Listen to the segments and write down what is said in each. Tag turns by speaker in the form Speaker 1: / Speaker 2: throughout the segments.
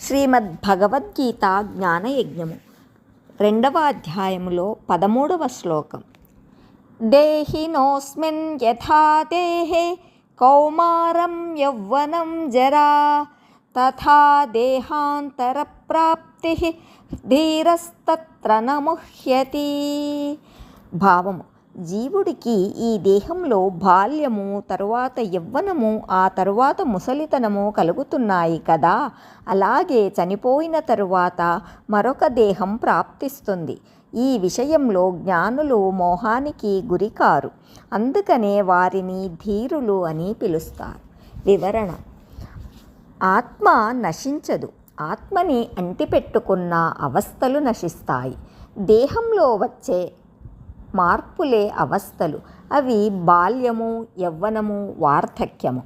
Speaker 1: శ్రీమద్భగవద్గీత జ్ఞానయజ్ఞము 2వ అధ్యాయములో 13వ శ్లోకం. దేహినోస్మిన్ యథా దేహే కౌమారం యౌవనం జరా తథా దేహాంతర ప్రాప్తి ధీరస్తత్ర న ముహ్యతి. భావము: జీవుడికి ఈ దేహంలో బాల్యము, తరువాత యవ్వనము, ఆ తరువాత ముసలితనము కలుగుతున్నాయి కదా. అలాగే చనిపోయిన తరువాత మరొక దేహం ప్రాప్తిస్తుంది. ఈ విషయంలో జ్ఞానులు మోహానికి గురికారు. అందుకనే వారిని ధీరులు అని పిలుస్తారు. వివరణ: ఆత్మ నశించదు. ఆత్మని అంటిపెట్టుకున్న అవస్థలు నశిస్తాయి. దేహంలో వచ్చే మార్పులే అవస్థలు. అవి బాల్యము, యవ్వనము, వార్ధక్యము,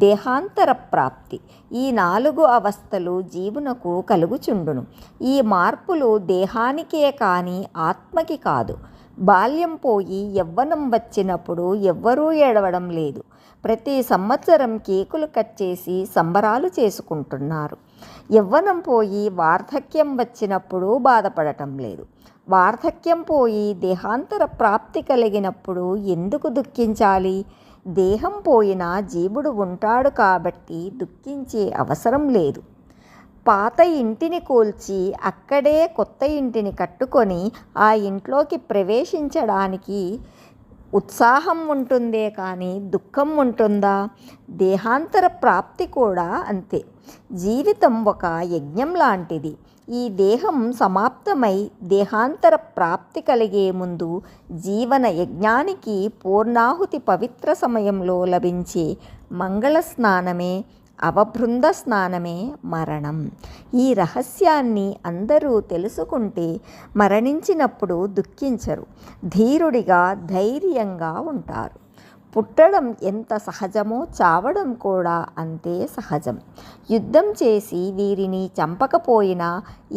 Speaker 1: దేహాంతర ప్రాప్తి. ఈ 4 అవస్థలు జీవునకు కలుగుచుండును. ఈ మార్పులు దేహానికే కానీ ఆత్మకి కాదు. బాల్యం పోయి యవ్వనం వచ్చినప్పుడు ఎవ్వరూ ఏడవడం లేదు. ప్రతి సంవత్సరం కేకులు కట్ చేసి సంబరాలు చేసుకుంటున్నారు. యవ్వనం పోయి వార్ధక్యం వచ్చినప్పుడు బాధపడటం లేదు. వార్ధక్యం పోయి దేహాంతర ప్రాప్తి కలిగినప్పుడు ఎందుకు దుఃఖించాలి? దేహం పోయినా జీవుడు ఉంటాడు కాబట్టి దుఃఖించే అవసరం లేదు. పాత ఇంటిని కూల్చి అక్కడే కొత్త ఇంటిని కట్టుకొని ఆ ఇంట్లోకి ప్రవేశించడానికి ఉత్సాహం ఉంటుందే కానీ దుఃఖం ఉంటుందా? దేహాంతర ప్రాప్తి కూడా అంతే. జీవితం ఒక యజ్ఞం లాంటిది. ఈ దేహం సమాప్తమై దేహాంతర ప్రాప్తి కలిగే ముందు జీవన యజ్ఞానికి పూర్ణాహుతి పవిత్ర సమయంలో లభించే మంగళ స్నానమే, అవబృంద స్నానమే మరణం. ఈ రహస్యాన్ని అందరూ తెలుసుకుంటే మరణించినప్పుడు దుఃఖించరు. ధీరుడిగా, ధైర్యంగా ఉంటారు. పుట్టడం ఎంత సహజమో చావడం కూడా అంతే సహజం. యుద్ధం చేసి వీరిని చంపకపోయినా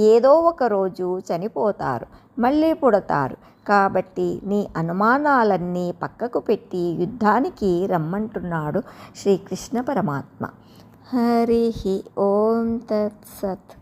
Speaker 1: ఏదో ఒక రోజు చనిపోతారు, మళ్ళీ పుడతారు. కాబట్టి నీ అనుమానాలన్నీ పక్కకు పెట్టి యుద్ధానికి రమ్మంటున్నాడు శ్రీకృష్ణ పరమాత్మ. హరి ఓం తత్సత్.